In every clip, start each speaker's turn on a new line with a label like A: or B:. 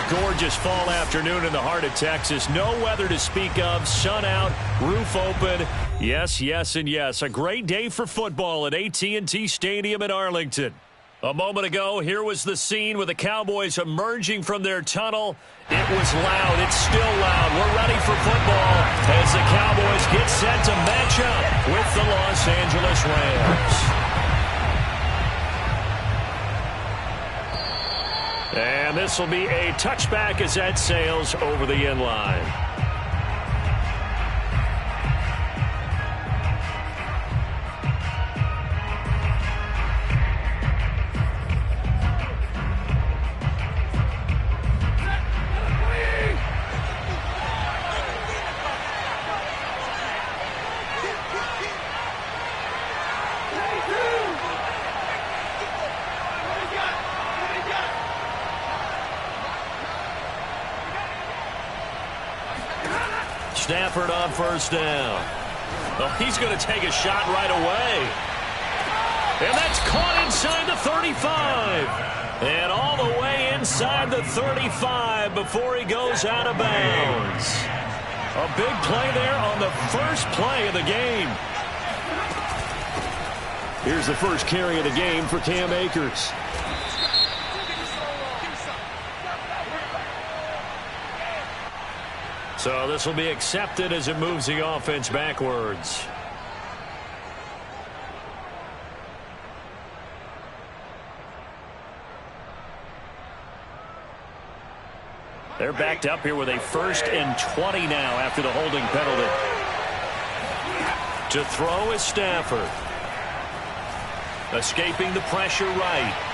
A: gorgeous fall afternoon in the heart of Texas. No weather to speak of. Sun out, roof open. Yes, yes, and yes. A great day for football at AT&T Stadium in Arlington. A moment ago, here was the scene with the Cowboys emerging from their tunnel. It was loud. It's still loud. We're ready for football as the Cowboys get set to match up with the Los Angeles Rams. And this will be a touchback as that sails over the end line. Stafford on first down. Oh, he's going to take a shot right away. And that's caught inside the 35. And all the way inside the 35 before he goes out of bounds. A big play there on the first play of the game. Here's the first carry of the game for Cam Akers. So this will be accepted as it moves the offense backwards. They're backed up here with a 1st and 20 now after the holding penalty. To throw is Stafford. Escaping the pressure right.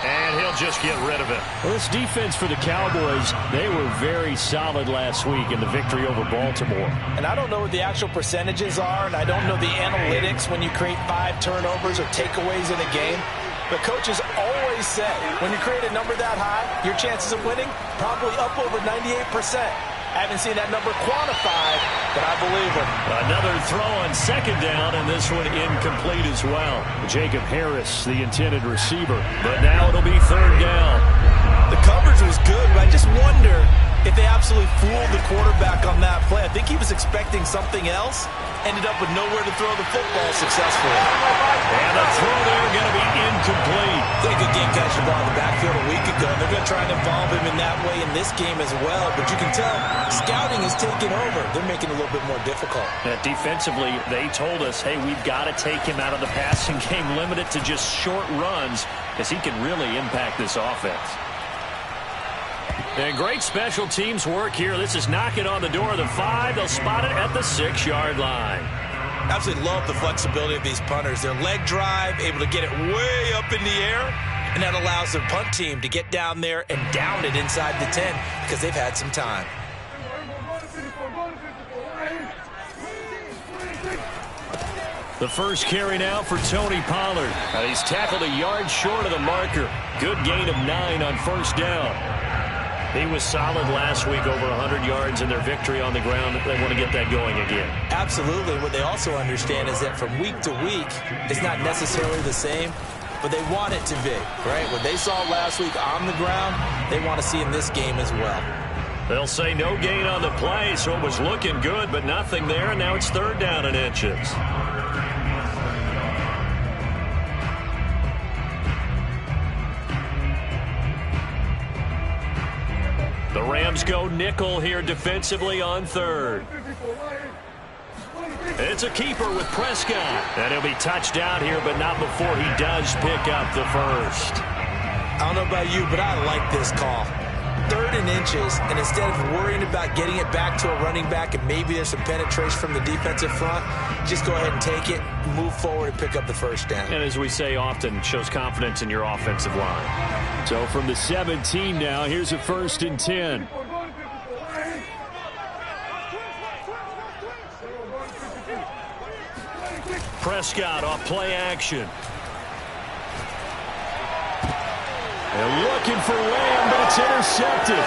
A: And he'll just get rid of it. Well, this defense for the Cowboys, they were very solid last week in the victory over Baltimore.
B: And I don't know what the actual percentages are, and I don't know the analytics when you create 5 turnovers or takeaways in a game. But coaches always say, when you create a number that high, your chances of winning probably up over 98%. I haven't seen that number quantified, but I believe him.
A: Another throw on second down, and this one incomplete as well. Jacob Harris, the intended receiver. But now it'll be 3rd down.
B: The coverage was good, but I just wonder if they absolutely fooled the quarterback on that play. I think he was expecting something else. Ended up with nowhere to throw the football successfully.
A: And the throw there going to be incomplete.
B: They could game catch the ball in the backfield a week ago. They're going to try and involve him in that way in this game as well. But you can tell scouting is taking over. They're making it a little bit more difficult.
A: Defensively, they told us, hey, we've got to take him out of the passing game, limit it to just short runs, because he can really impact this offense. And great special teams work here. This is knocking on the door of the 5. They'll spot it at the 6-yard line.
B: Absolutely love the flexibility of these punters. Their leg drive, able to get it way up in the air, and that allows their punt team to get down there and down it inside the 10 because they've had some time.
A: The first carry now for Tony Pollard. He's tackled a yard short of the marker. Good gain of 9 on first down. He was solid last week, over 100 yards in their victory on the ground. They want to get that going again.
B: Absolutely. What they also understand is that from week to week, it's not necessarily the same, but they want it to be, right? What they saw last week on the ground, they want to see in this game as well.
A: They'll say no gain on the play, so it was looking good, but nothing there, and now it's 3rd down and inches. The Rams go nickel here defensively on 3rd. It's a keeper with Prescott. And he'll be touched down here, but not before he does pick up the first.
B: I don't know about you, but I like this call. 3rd and inches, and instead of worrying about getting it back to a running back and maybe there's some penetration from the defensive front, just go ahead and take it, move forward, and pick up the first down.
A: And as we say often, shows confidence in your offensive line. So from the 17 now, here's a 1st and 10. Prescott off play action. They're looking for Lamb, but it's intercepted.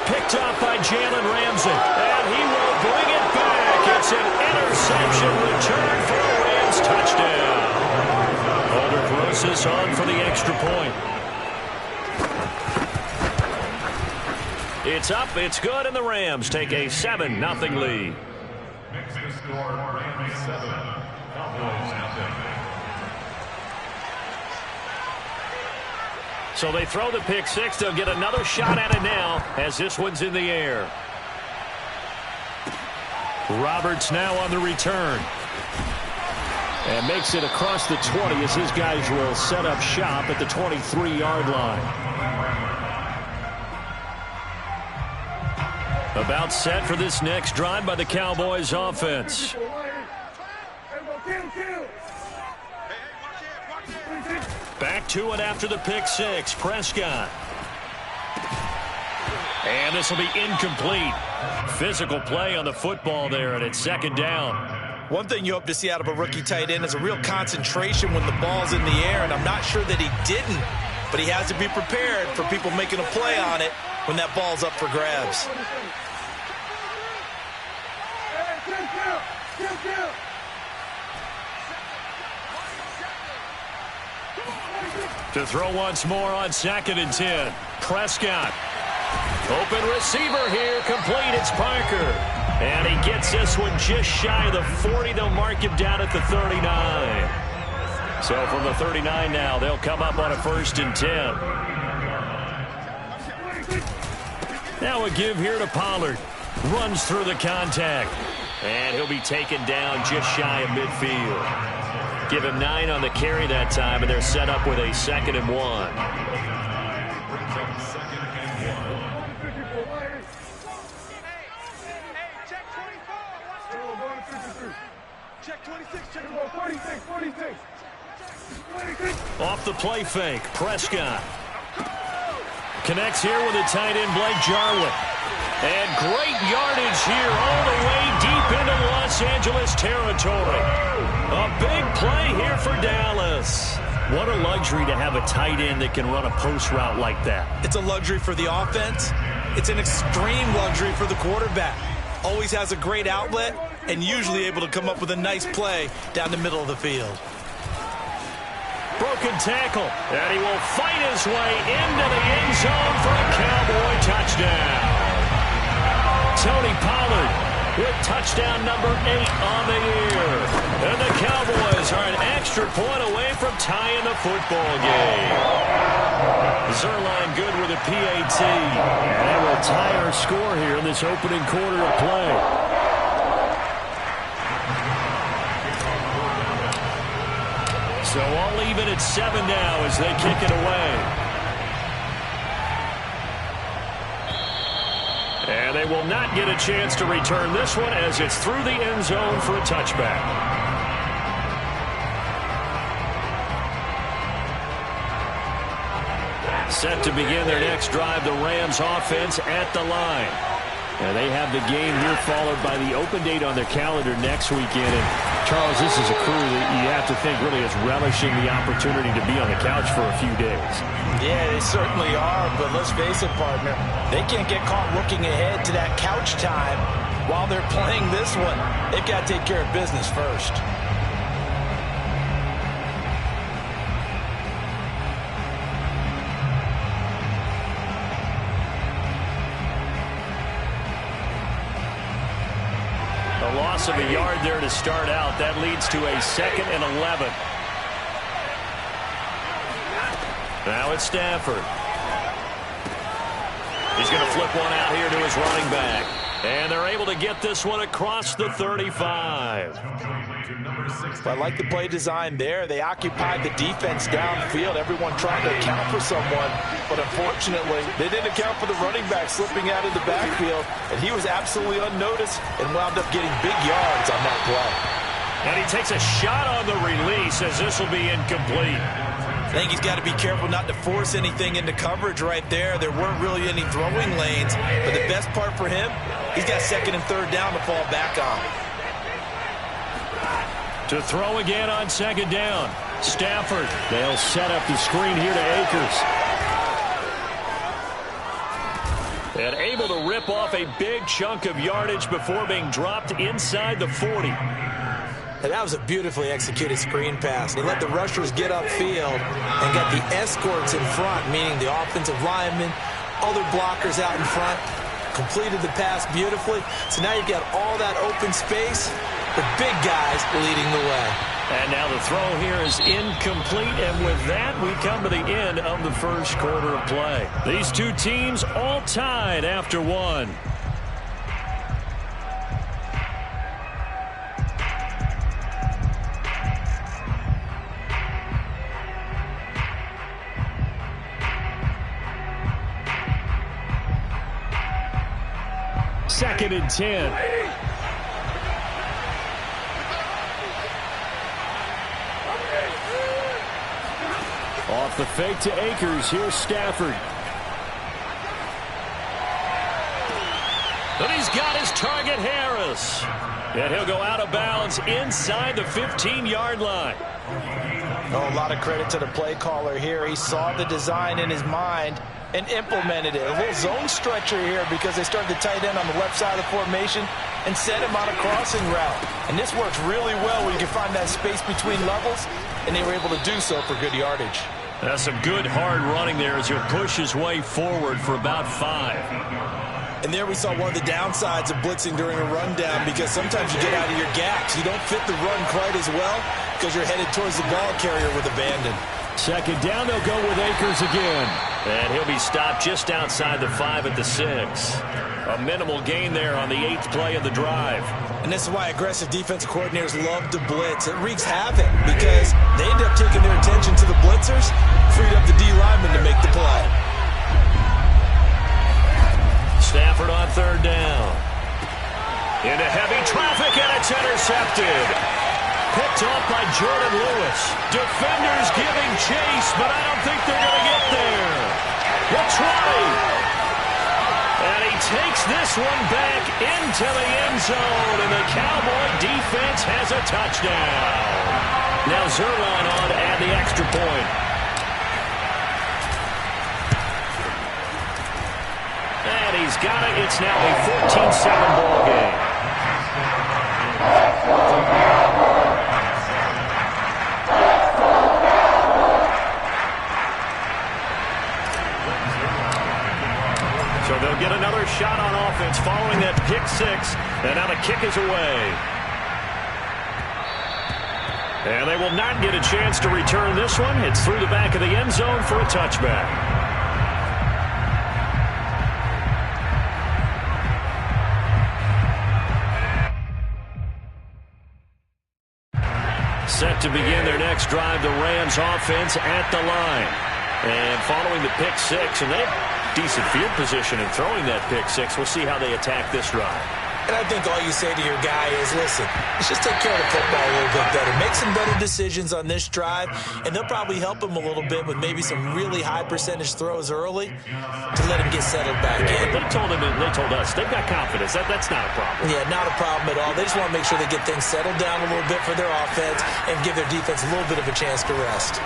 A: Picked off by Jalen Ramsey. And he will bring it back. It's an interception return for a Rams touchdown. Alder Grosis on for the extra point. It's up, it's good, and the Rams take a 7-0 lead.
C: Next to score, Rams 7, Cowboys 0.
A: So they throw the pick six. They'll get another shot at it now as this one's in the air. Roberts now on the return. And makes it across the 20 as his guys will set up shop at the 23-yard line. About set for this next drive by the Cowboys offense. Back to it after the pick six. Prescott. And this will be incomplete. Physical play on the football there, and it's 2nd down.
B: One thing you hope to see out of a rookie tight end is a real concentration when the ball's in the air, and I'm not sure that he didn't, but he has to be prepared for people making a play on it when that ball's up for grabs.
A: To throw once more on 2nd and 10. Prescott. Open receiver here. Complete. It's Parker. And he gets this one just shy of the 40. They'll mark him down at the 39. So from the 39 now, they'll come up on a 1st and 10. Now a give here to Pollard. Runs through the contact. And he'll be taken down just shy of midfield. Give him 9 on the carry that time, and they're set up with a 2nd and 1. Off the play fake, Prescott. Connects here with a tight end, Blake Jarwin. And great yardage here all the way deep into Los Angeles territory. A big play here for Dallas. What a luxury to have a tight end that can run a post route like that.
B: It's a luxury for the offense. It's an extreme luxury for the quarterback. Always has a great outlet and usually able to come up with a nice play down the middle of the field.
A: Broken tackle, and he will fight his way into the end zone for a Cowboy touchdown. Tony Pollard with touchdown number 8 on the year. And the Cowboys are an extra point away from tying the football game. Zerline good with a PAT. And they will tie our score here in this opening quarter of play. So all even at 7 now as they kick it away. And they will not get a chance to return this one as it's through the end zone for a touchback. Set to begin their next drive, the Rams offense at the line. And they have the game here followed by the open date on their calendar next weekend. And Charles, this is a crew that you have to think really is relishing the opportunity to be on the couch for a few days.
B: Yeah, they certainly are, but let's face it, partner. They can't get caught looking ahead to that couch time while they're playing this one. They've got to take care of business first.
A: A loss of a yard there to start out. That leads to a 2nd and 11. Now it's Stafford. He's going to flip one out here to his running back. And they're able to get this one across the 35.
B: I like the play design there. They occupied the defense downfield. Everyone trying to account for someone. But unfortunately, they didn't account for the running back slipping out of the backfield. And he was absolutely unnoticed and wound up getting big yards on that play.
A: And he takes a shot on the release as this will be incomplete.
B: I think he's got to be careful not to force anything into coverage right there. There weren't really any throwing lanes. But the best part for him, he's got 2nd and 3rd down to fall back on.
A: To throw again on 2nd down. Stafford. They'll set up the screen here to Akers. And able to rip off a big chunk of yardage before being dropped inside the 40.
B: And that was a beautifully executed screen pass. They let the rushers get upfield and got the escorts in front, meaning the offensive linemen, all their blockers out in front, completed the pass beautifully. So now you've got all that open space, the big guys leading the way.
A: And now the throw here is incomplete, and with that, we come to the end of the first quarter of play. These two teams all tied after one. Second and 10. Off the fake to Akers. Here's Stafford. But he's got his target, Harris. And he'll go out of bounds inside the 15-yard line.
B: Oh, a lot of credit to the play caller here. He saw the design in his mind and implemented it. A little zone stretcher here because they started the tight end on the left side of the formation and set him on a crossing route. And this works really well when you can find that space between levels, and they were able to do so for good yardage.
A: That's some good hard running there as he'll push his way forward for about 5.
B: And there we saw one of the downsides of blitzing during a rundown, because sometimes you get out of your gaps. You don't fit the run quite as well because you're headed towards the ball carrier with abandon.
A: Second down, they'll go with Akers again. And he'll be stopped just outside the 5 at the 6. A minimal gain there on the 8th play of the drive.
B: And this is why aggressive defensive coordinators love to blitz. It wreaks havoc because they end up taking their attention to the blitzers, freed up the D lineman to make the play.
A: Stafford on third down. Into heavy traffic, and it's intercepted. Picked off by Jordan Lewis. Defenders giving chase, but I don't think they're going to get there. The 20. And he takes this one back into the end zone, and the Cowboy defense has a touchdown. Now Zerline on to add the extra point. And he's got it. It's now a 14-7 ball game. So they'll get another shot on offense following that pick 6. And now the kick is away. And they will not get a chance to return this one. It's through the back of the end zone for a touchback. Set to begin their next drive, the Rams offense at the line. And following the pick 6, and they have decent field position in throwing that pick 6. We'll see how they attack this drive.
B: And I think all you say to your guy is, listen, let's just take care of the football a little bit better. Make some better decisions on this drive, and they'll probably help him a little bit with maybe some really high percentage throws early to let him get settled back in.
A: They told us they've got confidence. That's not a problem.
B: Yeah, not a problem at all. They just want to make sure they get things settled down a little bit for their offense and give their defense a little bit of a chance to rest.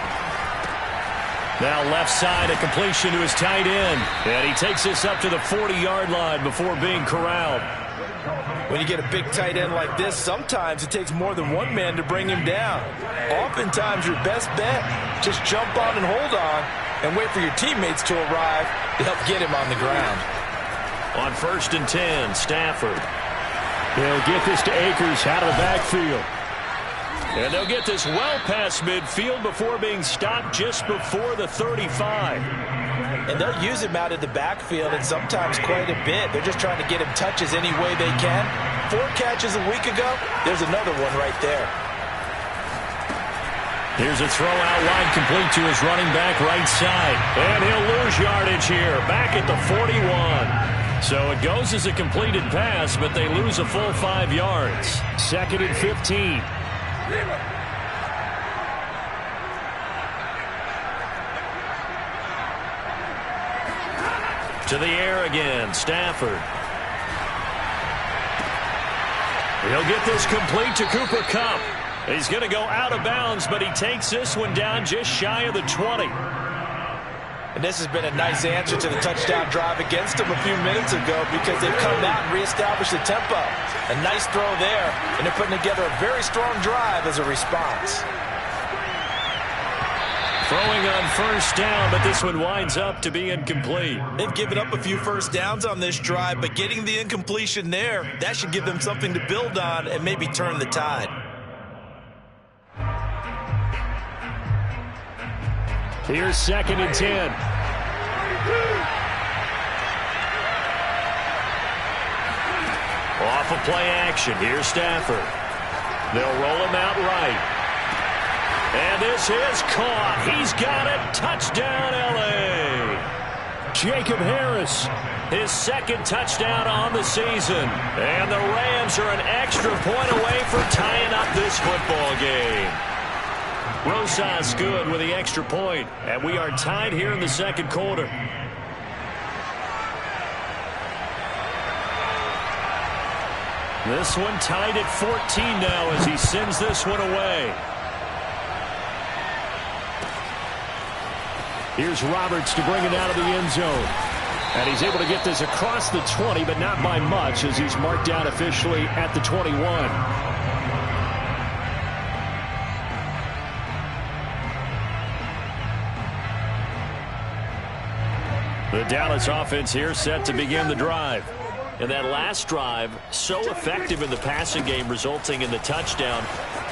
A: Now left side, a completion to his tight end. And he takes this up to the 40-yard line before being corralled.
B: When you get a big tight end like this, sometimes it takes more than one man to bring him down. Oftentimes, your best bet, just jump on and hold on and wait for your teammates to arrive to help get him on the ground.
A: On 1st and 10, Stafford. They'll get this to Akers out of the backfield. And they'll get this well past midfield before being stopped just before the 35.
B: And they'll use him out of the backfield, and sometimes quite a bit. They're just trying to get him touches any way they can. 4 catches a week ago. There's another one right there.
A: Here's a throw out wide, complete to his running back right side. And he'll lose yardage here, back at the 41. So it goes as a completed pass, but they lose a full 5 yards. 2nd and 15. To the air again, Stafford. He'll get this complete to Cooper Kupp. He's going to go out of bounds, but he takes this one down just shy of the 20.
B: And this has been a nice answer to the touchdown drive against them a few minutes ago, because they've come out and reestablished the tempo. A nice throw there, and they're putting together a very strong drive as a response.
A: Throwing on first down, but this one winds up to be incomplete.
B: They've given up a few first downs on this drive, but getting the incompletion there, that should give them something to build on and maybe turn the tide.
A: Here's 2nd and 10. Off of play action. Here's Stafford. They'll roll him out right. And this is caught. He's got it. Touchdown, L.A. Jacob Harris, his 2nd touchdown on the season. And the Rams are an extra point away from tying up this football game. Rosas good with the extra point. And we are tied here in the 2nd quarter. This one tied at 14 now as he sends this one away. Here's Roberts to bring it out of the end zone. And he's able to get this across the 20, but not by much as he's marked down officially at the 21. The Dallas offense here set to begin the drive. And that last drive, so effective in the passing game, resulting in the touchdown.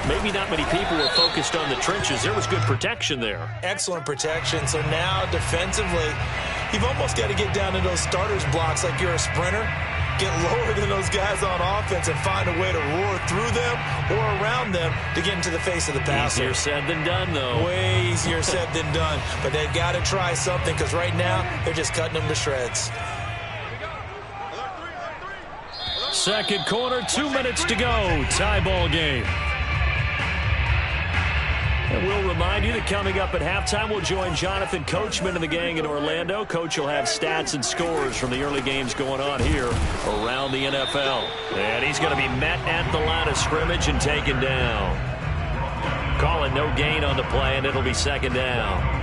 A: Maybe not many people were focused on the trenches. There was good protection there.
B: Excellent protection. So now defensively, you've almost got to get down to those starters blocks like you're a sprinter. Get lower than those guys on offense and find a way to roar through them or around them to get into the face of the passer.
A: Easier said than done, though.
B: Way easier said than done. But they've got to try something because right now they're just cutting them to shreds.
A: 2nd quarter, 2 minutes to go. Tie ball game. And we'll remind you that coming up at halftime, we'll join Jonathan Coachman and the gang in Orlando. Coach will have stats and scores from the early games going on here around the NFL. And he's going to be met at the line of scrimmage and taken down. Calling no gain on the play, and it'll be 2nd down.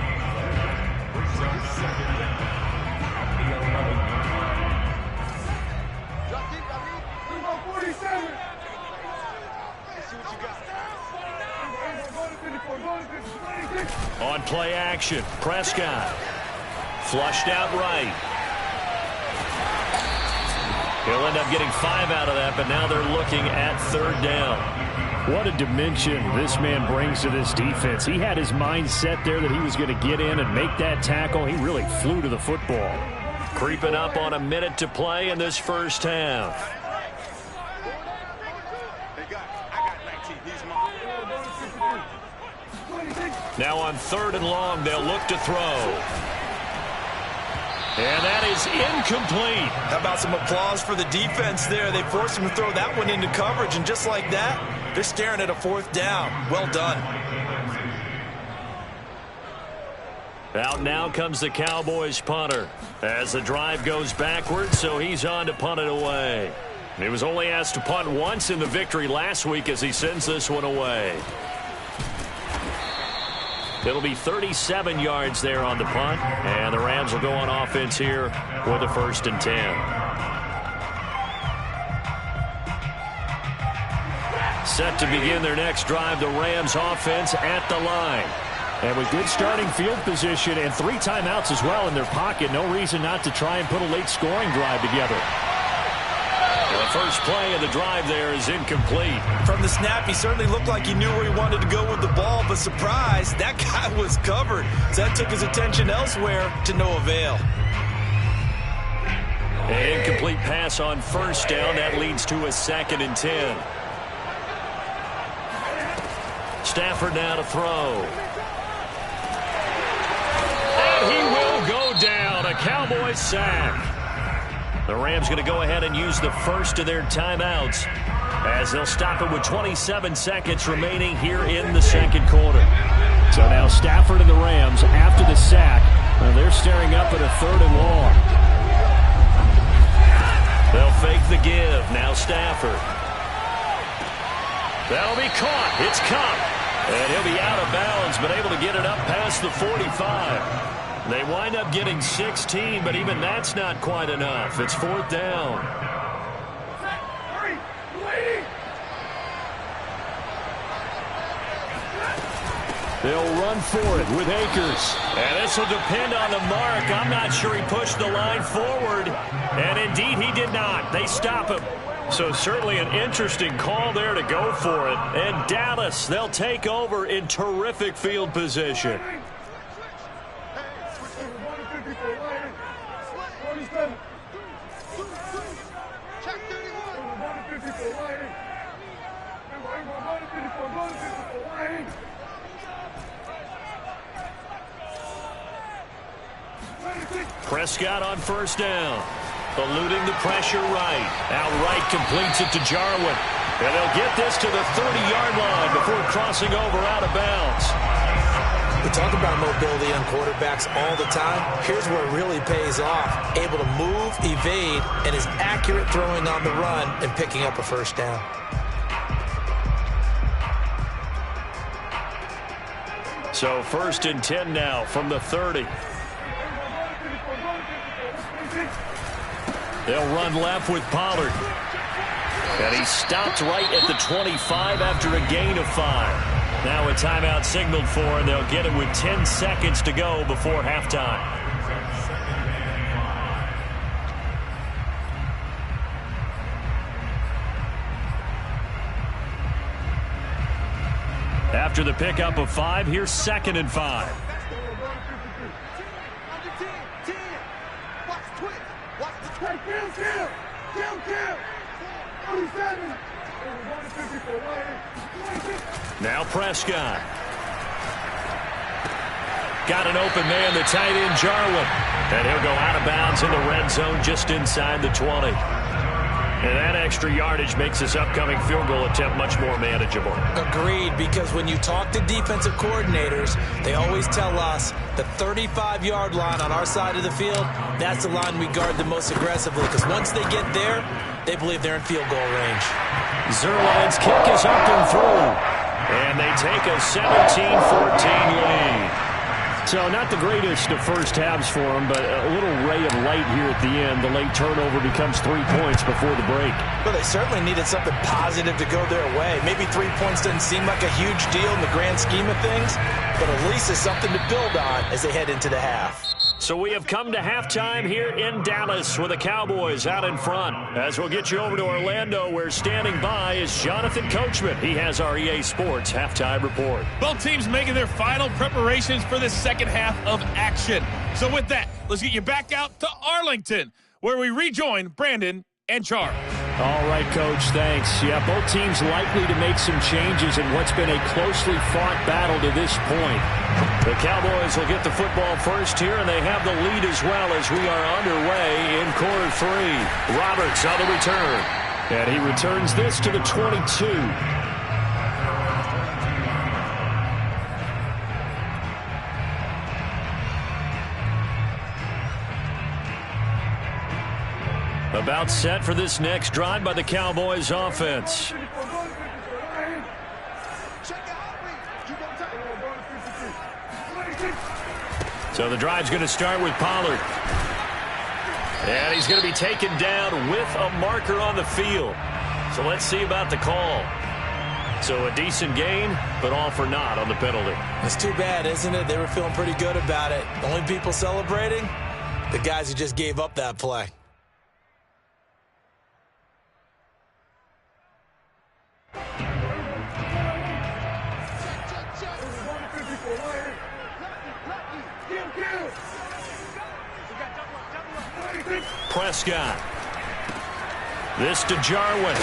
A: On play action, Prescott. Flushed out right. He'll end up getting 5 out of that, but now they're looking at 3rd down. What a dimension this man brings to this defense. He had his mind set there that he was going to get in and make that tackle. He really flew to the football. Creeping up on a minute to play in this first half. Now on 3rd and long, they'll look to throw. And that is incomplete.
B: How about some applause for the defense there? They forced him to throw that one into coverage, and just like that, they're staring at a 4th down. Well done.
A: Out now comes the Cowboys punter as the drive goes backwards, so he's on to punt it away. He was only asked to punt once in the victory last week as he sends this one away. It'll be 37 yards there on the punt, and the Rams will go on offense here with a 1st and 10. Set to begin their next drive, the Rams offense at the line. And with good starting field position and 3 timeouts as well in their pocket, no reason not to try and put a late scoring drive together. The first play of the drive there is incomplete.
B: From the snap, he certainly looked like he knew where he wanted to go with the ball, but surprise, that guy was covered. So that took his attention elsewhere to no avail.
A: An incomplete pass on 1st down. That leads to a 2nd and 10. Stafford now to throw. And he will go down. A Cowboys sack. The Rams going to go ahead and use the first of their timeouts as they'll stop it with 27 seconds remaining here in the 2nd quarter. So now Stafford and the Rams, after the sack, they're staring up at a 3rd and long. They'll fake the give. Now Stafford. That'll be caught. It's caught. And he'll be out of bounds, but able to get it up past the 45. They wind up getting 16, but even that's not quite enough. It's 4th down. They'll run for it with Akers. And this will depend on the mark. I'm not sure he pushed the line forward. And indeed, he did not. They stop him. So certainly an interesting call there to go for it. And Dallas, they'll take over in terrific field position. Prescott on first down. Eluding the pressure right. Now Wright completes it to Jarwin. And they'll get this to the 30-yard line before crossing over out of bounds.
B: We talk about mobility on quarterbacks all the time. Here's where it really pays off. Able to move, evade, and is accurate throwing on the run and picking up a first down.
A: So 1st and 10 now from the 30. They'll run left with Pollard. And he stopped right at the 25 after a gain of 5. Now a timeout signaled for, and they'll get it with 10 seconds to go before halftime. After the pickup of 5, here's 2nd and 5. Now Prescott. Got an open man, the tight end Jarwin. And he'll go out of bounds in the red zone just inside the 20. And that extra yardage makes this upcoming field goal attempt much more manageable.
B: Agreed, because when you talk to defensive coordinators, they always tell us the 35-yard line on our side of the field, that's the line we guard the most aggressively, because once they get there, they believe they're in field goal range.
A: Zuerlein's kick is up and through. And they take a 17-14 lead. So not the greatest of first halves for them, but a little ray of light here at the end. The late turnover becomes 3 points before the break.
B: Well, they certainly needed something positive to go their way. Maybe 3 points doesn't seem like a huge deal in the grand scheme of things, but at least it's something to build on as they head into the half.
A: So we have come to halftime here in Dallas with the Cowboys out in front. As we'll get you over to Orlando, where standing by is Jonathan Coachman. He has our EA Sports halftime report.
D: Both teams making their final preparations for the second half of action. So with that, let's get you back out to Arlington, where we rejoin Brandon and Char.
A: All right, Coach, thanks. Yeah, both teams likely to make some changes in what's been a closely fought battle to this point. The Cowboys will get the football first here, and they have the lead as well as we are underway in quarter 3. Roberts on the return, and he returns this to the 22. About set for this next drive by the Cowboys offense. So the drive's going to start with Pollard. And he's going to be taken down with a marker on the field. So let's see about the call. So a decent gain, but all for naught on the penalty.
B: It's too bad, isn't it? They were feeling pretty good about it. The only people celebrating, the guys who just gave up that play.
A: Prescott. This to Jarwin.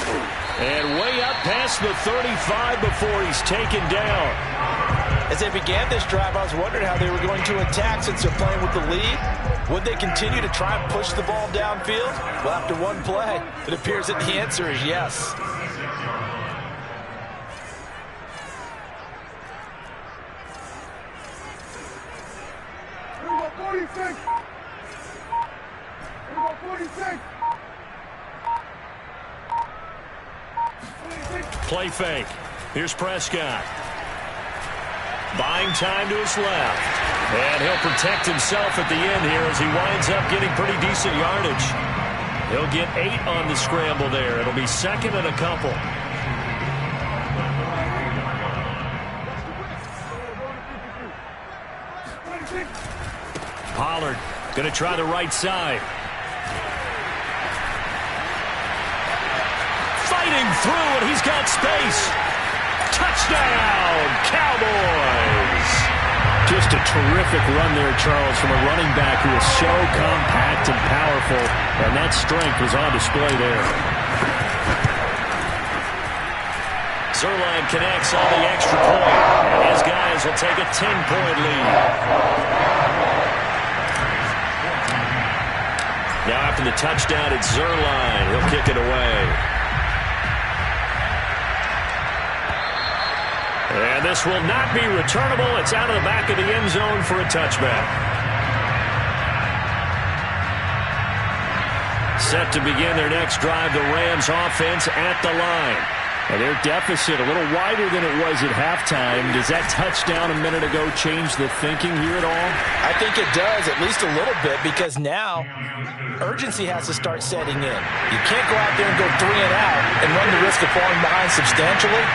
A: And way up past the 35 before he's taken down.
B: As they began this drive, I was wondering how they were going to attack since they're playing with the lead. Would they continue to try and push the ball downfield? Well, after one play, it appears that the answer is yes.
A: Play fake. Here's Prescott. Buying time to his left. And he'll protect himself at the end here as he winds up getting pretty decent yardage. He'll get 8 on the scramble there. It'll be second and a couple. Going to try the right side. Fighting through, and he's got space. Touchdown, Cowboys! Just a terrific run there, Charles, from a running back who is so compact and powerful, and that strength was on display there. Zerline connects on the extra point, and his guys will take a 10-point lead. Now after the touchdown, it's Zerline. He'll kick it away. And this will not be returnable. It's out of the back of the end zone for a touchback. Set to begin their next drive, the Rams offense at the line. And their deficit a little wider than it was at halftime. Does that touchdown a minute ago change the thinking here at all?
B: I think it does, at least a little bit, because now urgency has to start setting in. You can't go out there and go 3 and out and run the risk of falling behind substantially,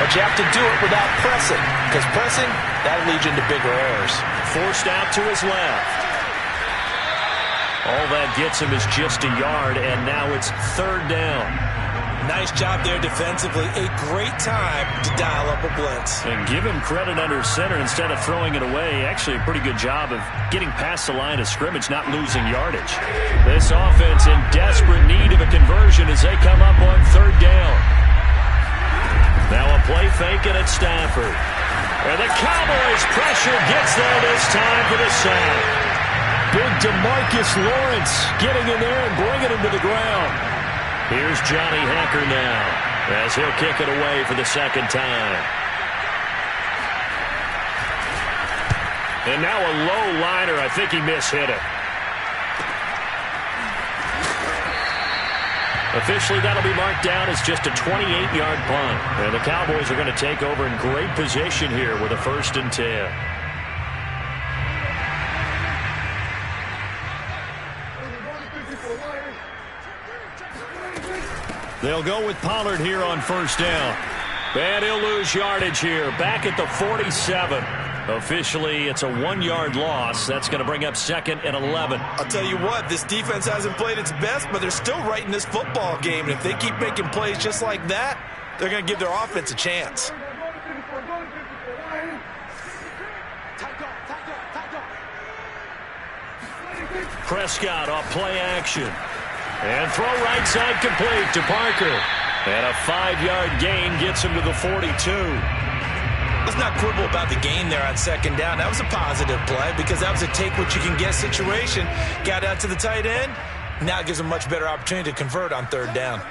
B: but you have to do it without pressing, because pressing, that'll lead you into bigger errors.
A: Forced out to his left. All that gets him is just a yard, and now it's 3rd down.
B: Nice job there defensively. A great time to dial up a blitz.
A: And give him credit under center instead of throwing it away. Actually a pretty good job of getting past the line of scrimmage, not losing yardage. This offense in desperate need of a conversion as they come up on 3rd down. Now a play fake, and it's Stafford. And the Cowboys pressure gets there this time for the sack. Big DeMarcus Lawrence getting in there and bringing him to the ground. Here's Johnny Hacker now as he'll kick it away for the 2nd time. And now a low liner. I think he mishit it. Officially, that'll be marked down as just a 28-yard punt. And the Cowboys are going to take over in great position here with a 1st and 10. They'll go with Pollard here on 1st down. And he'll lose yardage here. Back at the 47. Officially, it's a 1-yard loss. That's going to bring up 2nd and 11.
B: I'll tell you what, this defense hasn't played its best, but they're still right in this football game. And if they keep making plays just like that, they're going to give their offense a chance.
A: Prescott off play action. And throw right side complete to Parker. And a 5-yard gain gets him to the 42.
B: Let's not quibble about the gain there on 2nd down. That was a positive play because that was a take-what-you-can-get situation. Got out to the tight end. Now it gives him a much better opportunity to convert on 3rd down.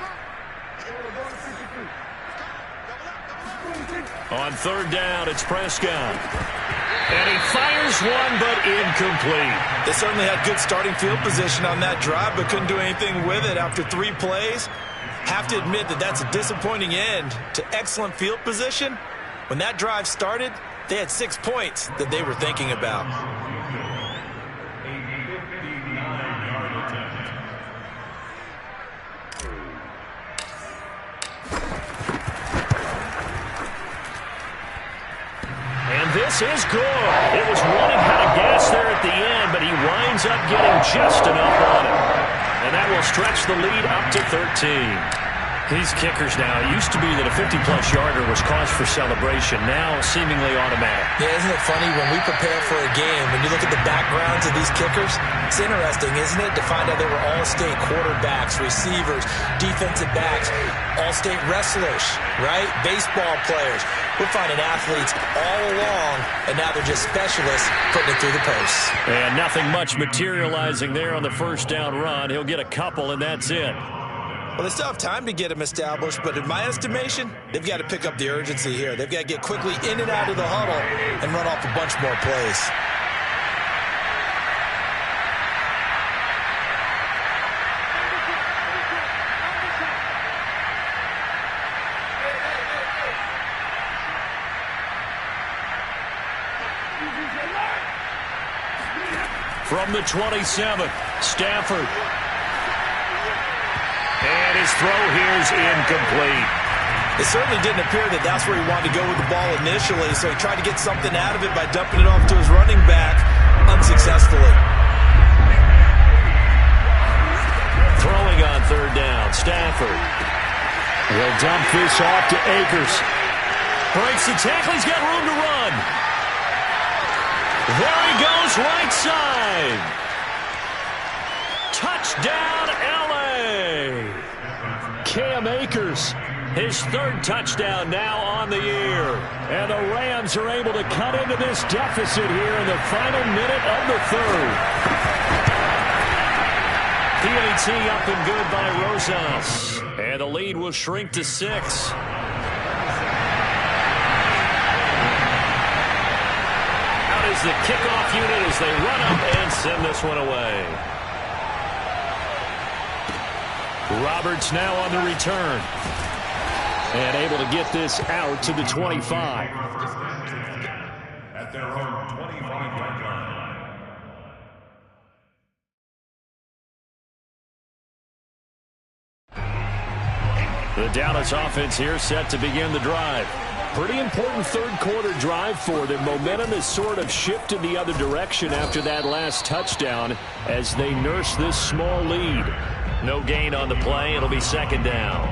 A: On 3rd down, it's Prescott. And he fires one, but incomplete.
B: They certainly had good starting field position on that drive, but couldn't do anything with it after 3 plays. Have to admit that that's a disappointing end to excellent field position. When that drive started, they had 6 points that they were thinking about.
A: This is good. It was running out of gas there at the end, but he winds up getting just enough on it. And that will stretch the lead up to 13. These kickers now, it used to be that a 50-plus yarder was cause for celebration. Now seemingly automatic.
B: Yeah, isn't it funny when we prepare for a game, when you look at the backgrounds of these kickers, it's interesting, isn't it, to find out they were all-state quarterbacks, receivers, defensive backs, all-state wrestlers, right? Baseball players. We're finding athletes all along, and now they're just specialists putting it through the posts.
A: And nothing much materializing there on the 1st down run. He'll get a couple, and that's it.
B: Well, they still have time to get them established, but in my estimation, they've got to pick up the urgency here. They've got to get quickly in and out of the huddle and run off a bunch more plays.
A: From the 27, Stafford. And his throw here is incomplete.
B: It certainly didn't appear that that's where he wanted to go with the ball initially, so he tried to get something out of it by dumping it off to his running back unsuccessfully.
A: third down. Stafford. He'll dump this off to Akers. Breaks the tackle. He's got room to run. There he goes, right side. Touchdown, L.A. Cam Akers, his third touchdown now on the year. And the Rams are able to cut into this deficit here in the final minute of the third. PAT up and good by Rosas. And the lead will shrink to 6. Out is the kickoff unit as they run up and send this one away. Roberts now on the return. And able to get this out to the 25.
C: At their own 25-yard line.
A: The Dallas offense here set to begin the drive. Pretty important third quarter drive for them. Momentum has sort of shifted the other direction after that last touchdown as they nurse this small lead. No gain on the play. It'll be second down.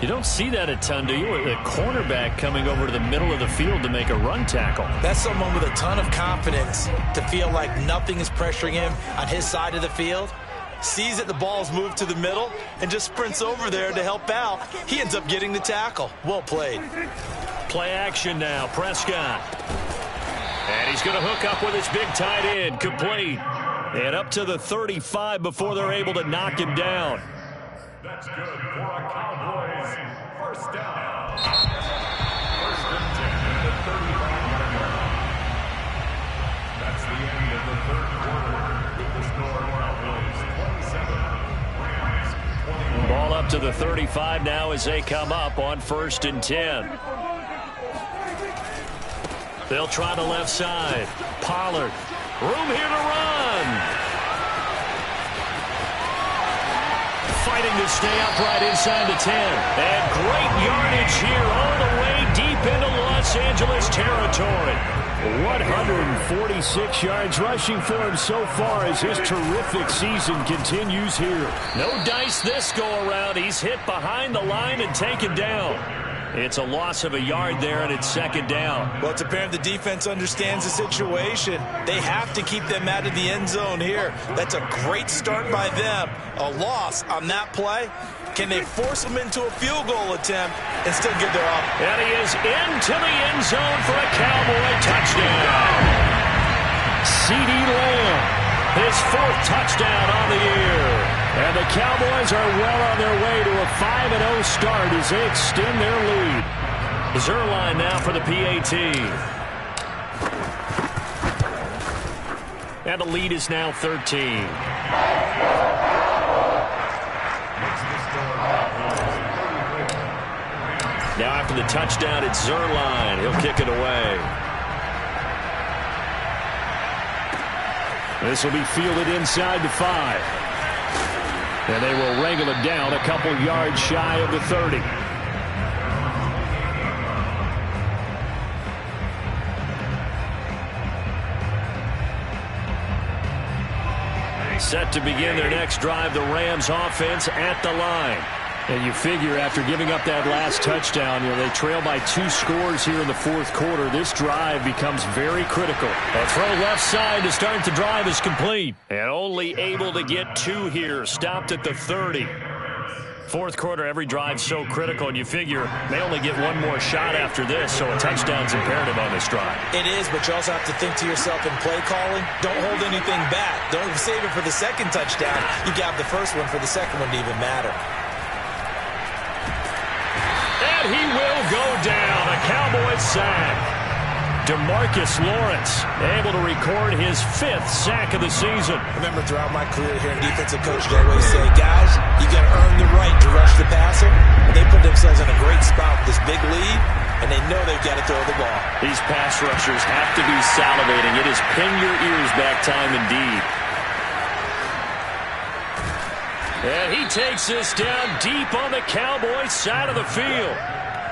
A: You don't see that a ton, do you? A cornerback coming over to the middle of the field to make a run tackle.
B: That's someone with a ton of confidence to feel like nothing is pressuring him on his side of the field. Sees that the ball's moved to the middle and just sprints over there to help out. He ends up getting the tackle. Well played.
A: Play action now. Prescott. And he's going to hook up with his big tight end. Complete. And up to the 35 before they're able to knock him down.
C: That's good for a Cowboys first down. First and 10 at the 35-yard line. That's the end of the third quarter. With the score, Cowboys 27, Rams 21.
A: Ball up to the 35 now as they come up on first and 10. They'll try the left side. Pollard. Room here to run. Fighting to stay upright inside the 10. And great yardage here all the way deep into Los Angeles territory. 146 yards rushing for him so far as his terrific season continues here. No dice this go-around. He's hit behind the line and taken down. It's a loss of a yard there, and it's second down.
B: Well, it's apparent the defense understands the situation. They have to keep them out of the end zone here. That's a great start by them. A loss on that play. Can they force them into a field goal attempt and still get their off?
A: And he is into the end zone for a Cowboy touchdown. CeeDee Lamb, his fourth touchdown on the year. And the Cowboys are well on their way to a 5-0 start as they extend their lead. Zerline now for the PAT. And the lead is now 13. Now after the touchdown, it's Zerline. He'll kick it away. This will be fielded inside the 5. And they will wrangle it down a couple yards shy of the 30. Set to begin their next drive, the Rams offense at the line. And you figure after giving up that last touchdown, they trail by 2 scores here in the fourth quarter. This drive becomes very critical. A throw left side to start the drive is complete. And only able to get 2 here, stopped at the 30. Fourth quarter, every drive so critical, and you figure they only get one more shot after this, so a touchdown's imperative on this drive.
B: It is, but you also have to think to yourself in play calling, don't hold anything back. Don't save it for the second touchdown. You got the first one for the second one to even matter.
A: And he will go down. A Cowboys sack. DeMarcus Lawrence able to record his 5th sack of the season.
B: Remember, throughout my career here in defensive coach, they always say, guys, you got to earn the right to rush the passer. And they put themselves in a great spot with this big lead, and they know they've got to throw the ball.
A: These pass rushers have to be salivating. It is pin your ears back time indeed. And he takes this down deep on the Cowboys side of the field.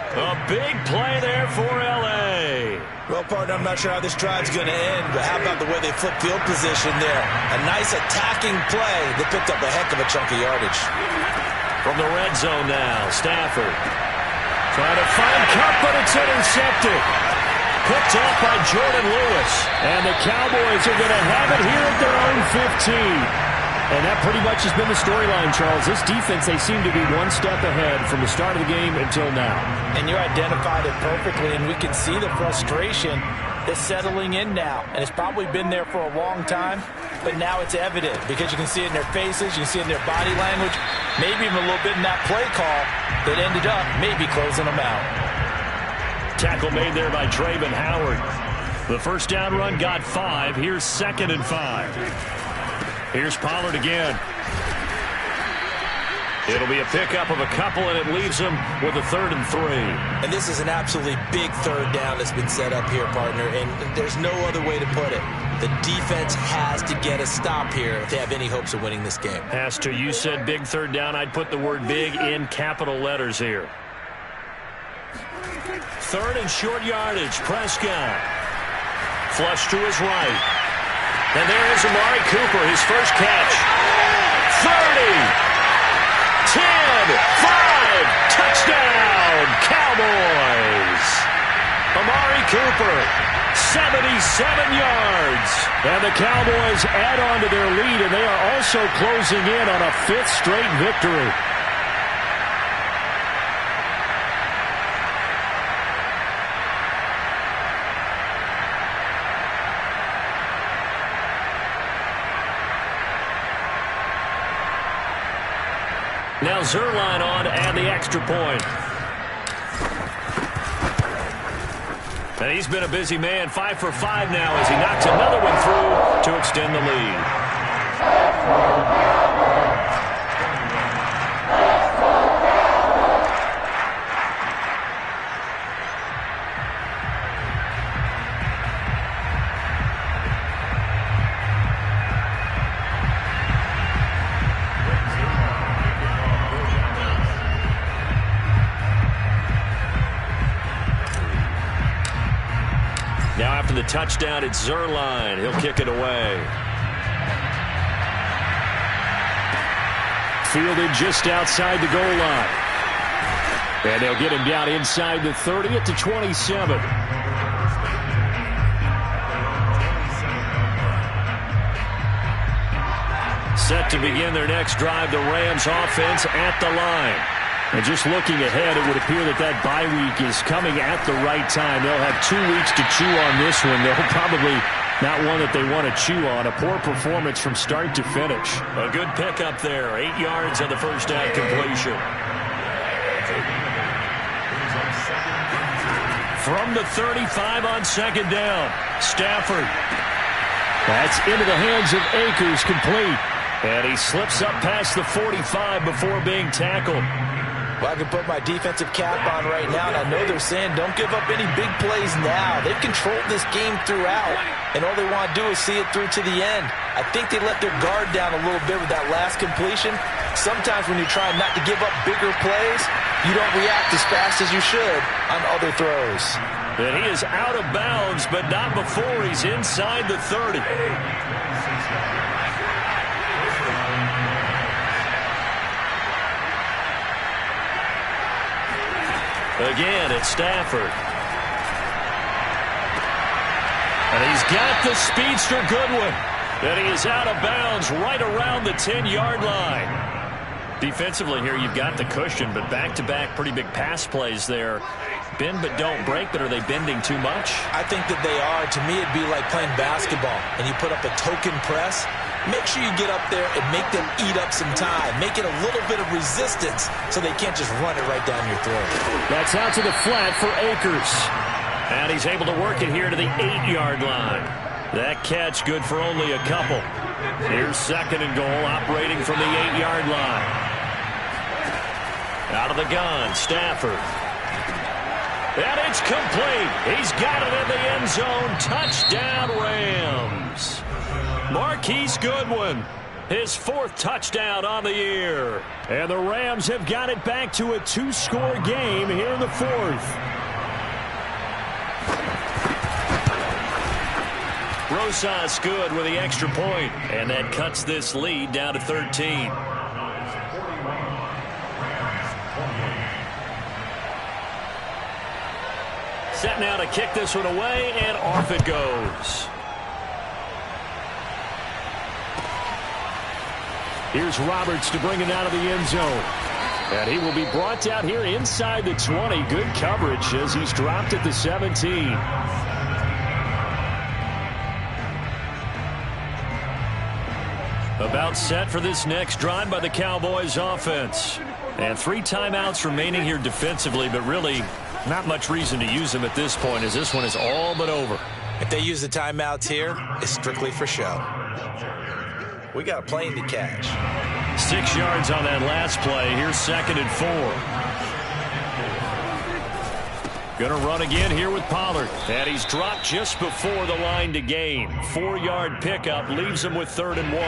A: A big play there for L.A.
B: Well, partner, I'm not sure how this drive's going to end, but how about the way they flip field position there? A nice attacking play that picked up a heck of a chunk of yardage.
A: From the red zone now, Stafford trying to find Cup, but it's intercepted. Picked off by Jordan Lewis. And the Cowboys are going to have it here at their own 15. And that pretty much has been the storyline, Charles. This defense, they seem to be one step ahead from the start of the game until now.
B: And you identified it perfectly, and we can see the frustration that's settling in now. And it's probably been there for a long time, but now it's evident because you can see it in their faces, you can see it in their body language, maybe even a little bit in that play call that ended up maybe closing them out.
A: Tackle made there by Traven Howard. The first down run got 5. Here's 2nd and 5. Here's Pollard again. It'll be a pickup of a couple, and it leaves them with a 3rd and 3.
B: And this is an absolutely big 3rd down that's been set up here, partner, and there's no other way to put it. The defense has to get a stop here if they have any hopes of winning this game.
A: Pastor, you said big 3rd down. I'd put the word big in capital letters here. 3rd and short yardage. Prescott. Flush to his right. And there is Amari Cooper, his first catch. 30, 10, 5, touchdown, Cowboys. Amari Cooper, 77 yards. And the Cowboys add on to their lead, and they are also closing in on a 5th straight victory. Now Zerline on and the extra point. And he's been a busy man. 5 for 5 now as he knocks another one through to extend the lead. Now after the touchdown, it's Zerline. He'll kick it away. Fielded just outside the goal line. And they'll get him down inside the 30 at the 27. Set to begin their next drive, the Rams offense at the line. And just looking ahead, it would appear that that bye week is coming at the right time. They'll have 2 weeks to chew on this one. They'll probably not one that they want to chew on. A poor performance from start to finish. A good pickup there. 8 yards on the first down completion. From the 35 on 2nd down, Stafford. That's into the hands of Akers, complete. And he slips up past the 45 before being tackled.
B: Well, I can put my defensive cap on right now, and I know they're saying don't give up any big plays now. They've controlled this game throughout, and all they want to do is see it through to the end. I think they let their guard down a little bit with that last completion. Sometimes when you're trying not to give up bigger plays, you don't react as fast as you should on other throws.
A: And he is out of bounds, but not before he's inside the 30. Again, it's Stafford. And he's got the speedster Goodwin. And he is out of bounds right around the 10-yard line. Defensively here, you've got the cushion, but back-to-back pretty big pass plays there. Bend but don't break, but are they bending too much?
B: I think that they are. To me, it'd be like playing basketball, and you put up a token press. Make sure you get up there and make them eat up some time. Make it a little bit of resistance so they can't just run it right down your throat.
A: That's out to the flat for Akers. And he's able to work it here to the 8-yard line. That catch good for only a couple. Here's 2nd and goal, operating from the 8-yard line. Out of the gun, Stafford. And it's complete. He's got it in the end zone. Touchdown, Rams. Marquise Goodwin, his 4th touchdown on the year. And the Rams have got it back to a 2-score game here in the 4th. Rosas good with the extra point, and that cuts this lead down to 13. Set now to kick this one away, and off it goes. Here's Roberts to bring it out of the end zone. And he will be brought down here inside the 20. Good coverage as he's dropped at the 17. About set for this next drive by the Cowboys offense. And 3 timeouts remaining here defensively, but really not much reason to use them at this point as this one is all but over.
B: If they use the timeouts here, it's strictly for show. We got a plane to catch.
A: 6 yards on that last play. Here's 2nd and 4. Going to run again here with Pollard. And he's dropped just before the line to gain. 4-yard pickup leaves him with 3rd and 1.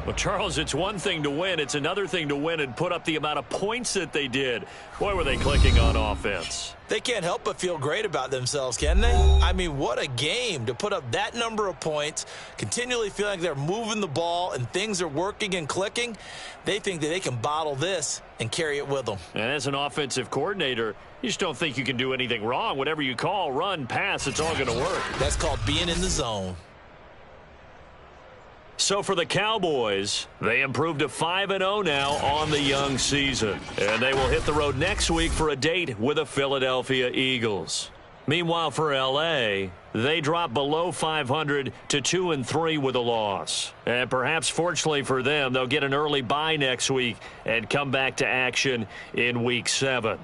A: Well, Charles, it's one thing to win. It's another thing to win and put up the amount of points that they did. Boy, were they clicking on offense.
B: They can't help but feel great about themselves, can they? I mean, what a game to put up that number of points, continually feeling like they're moving the ball and things are working and clicking. They think that they can bottle this and carry it with them.
A: And as an offensive coordinator, you just don't think you can do anything wrong. Whatever you call, run, pass, it's all going to work.
B: That's called being in the zone.
A: So for the Cowboys, they improved to 5-0 now on the young season. And they will hit the road next week for a date with the Philadelphia Eagles. Meanwhile, for L.A., they drop below 500 to 2-3 with a loss. And perhaps fortunately for them, they'll get an early bye next week and come back to action in Week 7.